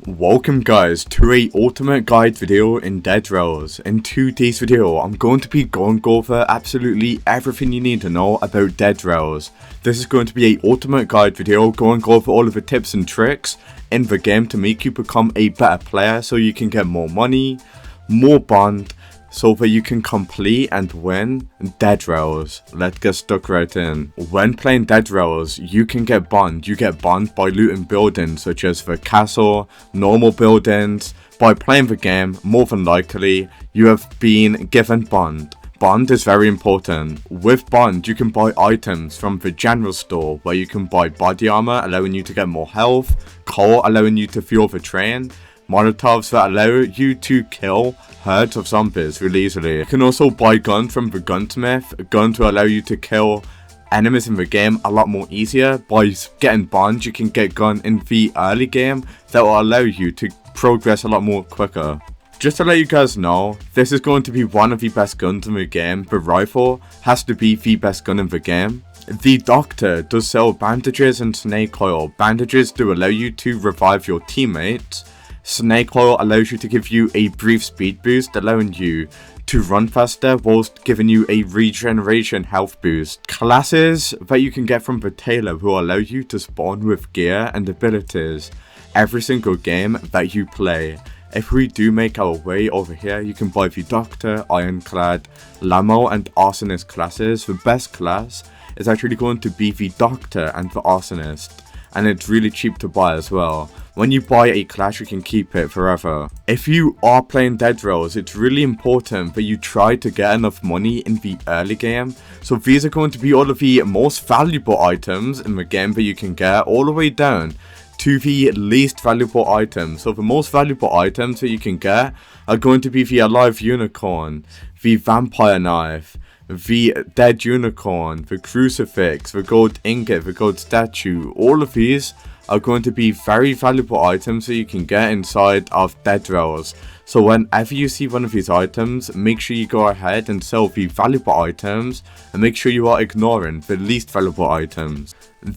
Welcome guys to a ultimate guide video in Dead Rails. In today's video, I'm going to be going over absolutely everything you need to know about Dead Rails. This is going to be a ultimate guide video going over all of the tips and tricks in the game to make you become a better player so you can get more money, more bond, so that you can complete and win Dead Rails. Let's get stuck right in. When playing Dead Rails, you can get bond. You get bond by looting buildings such as the castle, normal buildings. By playing the game, more than likely, you have been given bond. Bond is very important. With bond, you can buy items from the general store where you can buy body armor, allowing you to get more health, coal, allowing you to fuel the train, Molotovs that allow you to kill herds of zombies really easily. You can also buy guns from the gunsmith. A gun to allow you to kill enemies in the game a lot more easier. By getting bonds, you can get gun in the early game that will allow you to progress a lot more quicker. Just to let you guys know, this is going to be one of the best guns in the game. The rifle has to be the best gun in the game. The doctor does sell bandages and snake oil. Bandages do allow you to revive your teammates. Snake oil allows you to give you a brief speed boost, allowing you to run faster whilst giving you a regeneration health boost. Classes that you can get from the tailor will allow you to spawn with gear and abilities every single game that you play. If we do make our way over here, you can buy the Doctor, Ironclad, Lamo and Arsonist classes. The best class is actually going to be the Doctor and the Arsonist, and it's really cheap to buy as well. When you buy a class, you can keep it forever. If you are playing Dead Rails, it's really important that you try to get enough money in the early game. So these are going to be all of the most valuable items in the game that you can get, all the way down to the least valuable items. So the most valuable items that you can get are going to be the alive unicorn, the vampire knife, the dead unicorn, the crucifix, the gold ingot, the gold statue. All of these are going to be very valuable items that you can get inside of Dead Rails. So whenever you see one of these items, make sure you go ahead and sell the valuable items, and make sure you are ignoring the least valuable items.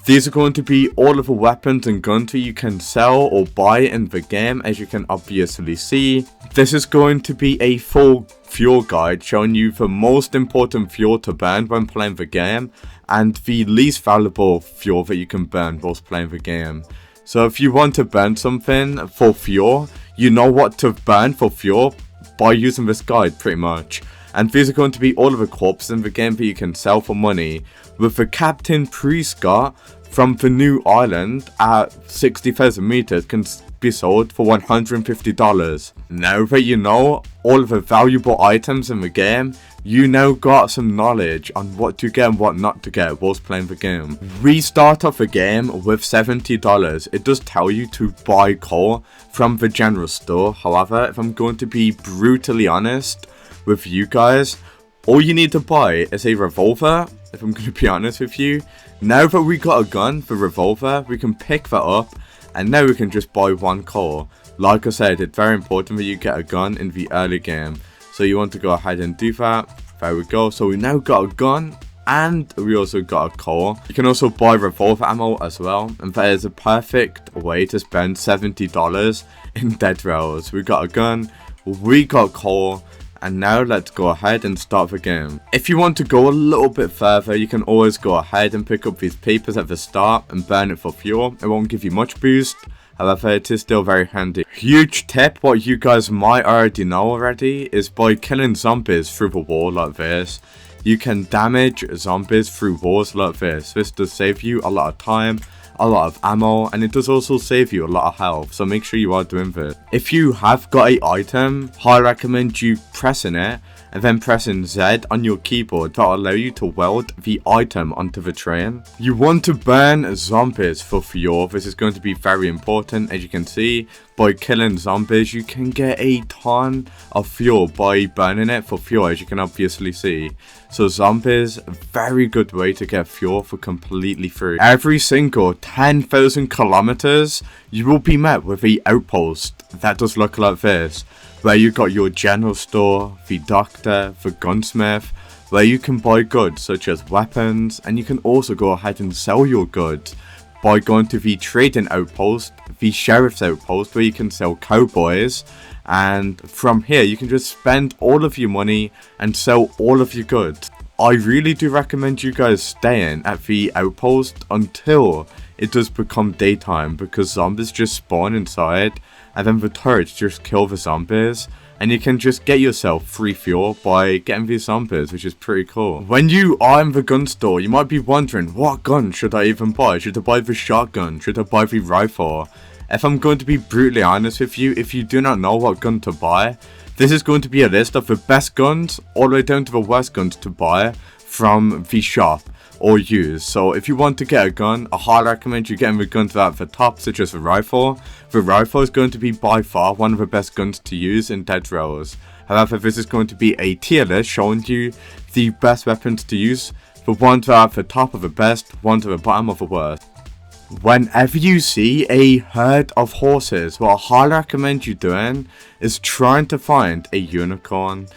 These are going to be all of the weapons and guns that you can sell or buy in the game, as you can obviously see. This is going to be a full fuel guide showing you the most important fuel to burn when playing the game, and the least valuable fuel that you can burn whilst playing the game. So if you want to burn something for fuel, you know what to burn for fuel by using this guide pretty much. And these are going to be all of the corpses in the game that you can sell for money, with the Captain Prescott from the new island at 60,000 meters can be sold for $150. Now that you know all of the valuable items in the game, you now got some knowledge on what to get and what not to get whilst playing the game. We start off the game with $70. It does tell you to buy coal from the general store. However, if I'm going to be brutally honest with you guys, all you need to buy is a revolver. If I'm going to be honest with you, now that we got a gun, the revolver, we can pick that up, and now we can just buy one coal. Like I said, it's very important that you get a gun in the early game. So you want to go ahead and do that. There we go. So we now got a gun, and we also got a coal. You can also buy revolver ammo as well, and that is a perfect way to spend $70 in Dead Rails. We got a gun, we got coal, and now let's go ahead and start the game. If you want to go a little bit further, you can always go ahead and pick up these papers at the start and burn it for fuel. It won't give you much boost, however it is still very handy. Huge tip, what you guys might already know already, is by killing zombies through the wall like this, you can damage zombies through walls like this. This does save you a lot of time, a lot of ammo, and it does also save you a lot of health, so make sure you are doing this. If you have got an item, I recommend you pressing it and then pressing Z on your keyboard. That will allow you to weld the item onto the train. You want to burn zombies for fuel. This is going to be very important. As you can see, by killing zombies, you can get a ton of fuel by burning it for fuel, as you can obviously see. So zombies, a very good way to get fuel for completely free. Every single 10,000 kilometers, you will be met with an outpost that does look like this, where you got your general store, the doctor, the gunsmith, where you can buy goods such as weapons, and you can also go ahead and sell your goods. by going to the trading outpost, the sheriff's outpost, where you can sell cowboys. And from here you can just spend all of your money and sell all of your goods. I really do recommend you guys staying at the outpost until it does become daytime, because zombies just spawn inside and then the turrets just kill the zombies, and you can just get yourself free fuel by getting these zombies, which is pretty cool. When you are in the gun store, you might be wondering, what gun should I even buy? Should I buy the shotgun? Should I buy the rifle? If I'm going to be brutally honest with you, if you do not know what gun to buy, this is going to be a list of the best guns all the way down to the worst guns to buy from the shop or use. So if you want to get a gun, I highly recommend you getting the guns that are at the top, such as the rifle. The rifle is going to be by far one of the best guns to use in Dead Rows. However, this is going to be a tier list showing you the best weapons to use. The ones that are at the top of the best, ones at the bottom of the worst. Whenever you see a herd of horses, what I highly recommend you doing is trying to find a unicorn.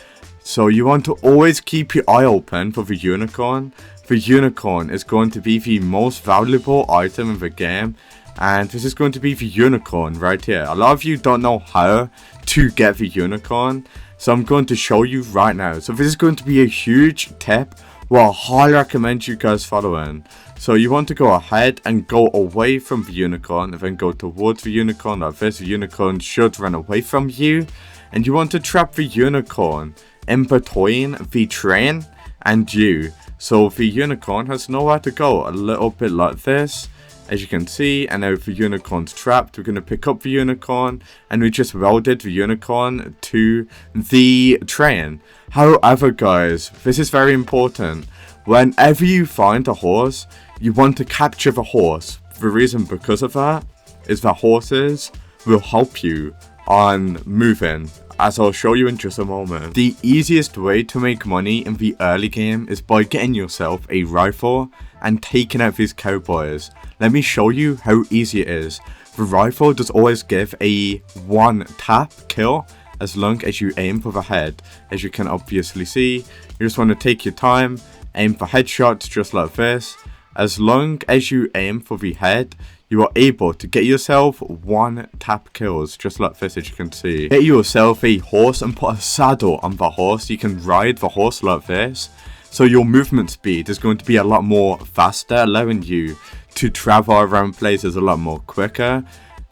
So you want to always keep your eye open for the unicorn. The unicorn is going to be the most valuable item in the game, and this is going to be the unicorn right here. A lot of you don't know how to get the unicorn, so I'm going to show you right now. So this is going to be a huge tip what I highly recommend you guys following. So you want to go ahead and go away from the unicorn and then go towards the unicorn like this. The unicorn should run away from you, and you want to trap the unicorn in between the train and you. So the unicorn has nowhere to go, a little bit like this, as you can see. And now the unicorn's trapped, we're going to pick up the unicorn, and we just welded the unicorn to the train. However guys, this is very important. Whenever you find a horse, you want to capture the horse. The reason because of that is that horses will help you on moving, as I'll show you in just a moment. The easiest way to make money in the early game is by getting yourself a rifle and taking out these cowboys. Let me show you how easy it is. The rifle does always give a one tap kill as long as you aim for the head. As you can obviously see, you just want to take your time, aim for headshots just like this. As long as you aim for the head, you are able to get yourself one tap kills just like this, as you can see. Get yourself a horse and put a saddle on the horse. You can ride the horse like this, so your movement speed is going to be a lot more faster, allowing you to travel around places a lot more quicker.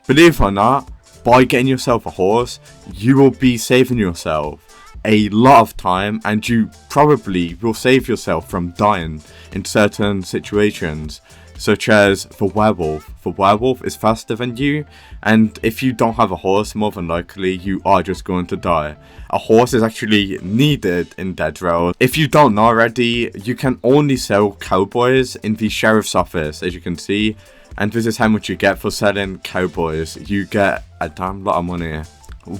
Believe it or not, by getting yourself a horse, you will be saving yourself a lot of time, and you probably will save yourself from dying in certain situations, such as the werewolf. The werewolf is faster than you, and if you don't have a horse, more than likely you are just going to die. A horse is actually needed in Dead Rows. If you don't know already, you can only sell cowboys in the sheriff's office, as you can see, and this is how much you get for selling cowboys. You get a damn lot of money.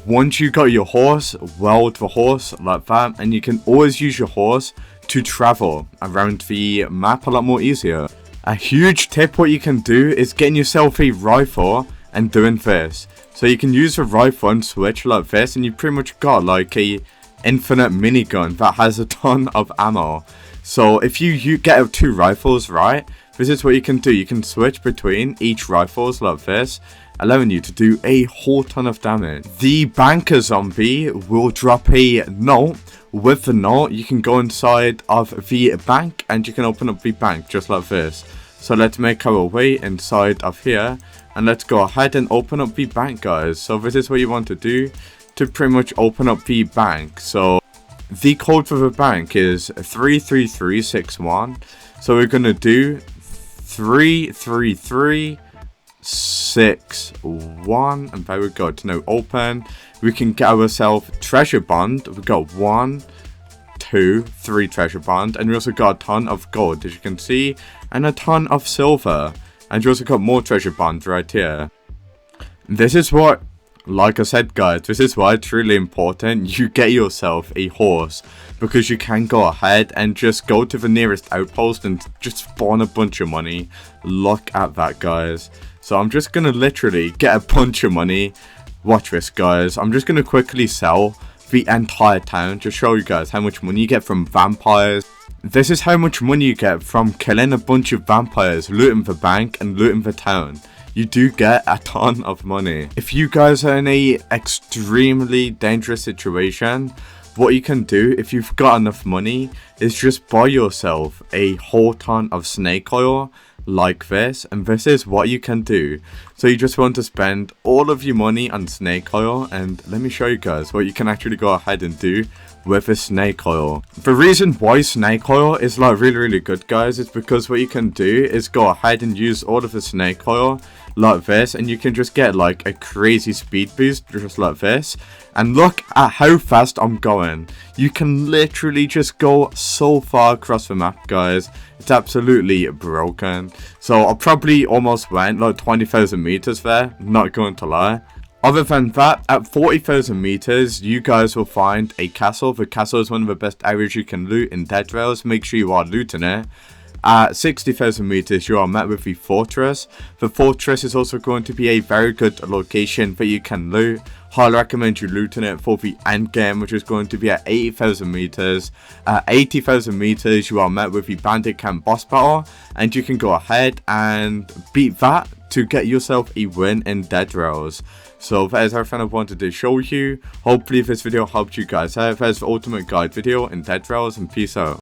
Once you got your horse, weld the horse like that, and you can always use your horse to travel around the map a lot more easier. A huge tip what you can do is getting yourself a rifle and doing this. So you can use the rifle and switch like this, and you pretty much got like a infinite minigun that has a ton of ammo. So if you get two rifles, right, this is what you can do. You can switch between each rifles like this, allowing you to do a whole ton of damage. The banker zombie will drop a note. With the note, you can go inside of the bank and you can open up the bank just like this. So let's make our way inside of here, and let's go ahead and open up the bank, guys. So this is what you want to do to pretty much open up the bank. So the code for the bank is 33361. So we're going to do 33361, and there we go. To now open, we can get ourselves treasure bond. We've got 1, 2, 3 treasure bond, and we also got a ton of gold, as you can see, and a ton of silver, and you also got more treasure bond right here. This is what, like I said guys, this is why it's really important you get yourself a horse, because you can go ahead and just go to the nearest outpost and just spawn a bunch of money. Look at that, guys. So I'm just gonna literally get a bunch of money. Watch this, guys. I'm just gonna quickly sell the entire town to show you guys how much money you get from vampires. This is how much money you get from killing a bunch of vampires, looting the bank and looting the town. You do get a ton of money. If you guys are in a extremely dangerous situation, what you can do if you've got enough money is just buy yourself a whole ton of snake oil like this, and this is what you can do. So you just want to spend all of your money on snake oil, and let me show you guys what you can actually go ahead and do with a snake oil. The reason why snake oil is like really good, guys, is because what you can do is go ahead and use all of the snake oil like this, and you can just get like a crazy speed boost just like this. And look at how fast I'm going. You can literally just go so far across the map, guys. It's absolutely broken. So I probably almost went like 20,000 meters there, not going to lie. Other than that, at 40,000 meters, you guys will find a castle. The castle is one of the best areas you can loot in Dead Rails. Make sure you are looting it. At 60,000 meters, you are met with the fortress. The fortress is also going to be a very good location that you can loot. Highly recommend you looting it for the end game, which is going to be at 80,000 meters. At 80,000 meters, you are met with the bandit camp boss battle, and you can go ahead and beat that to get yourself a win in Dead Rails. So that is everything I wanted to show you. Hopefully this video helped you guys out. That is the ultimate guide video in Dead Rails, and peace out.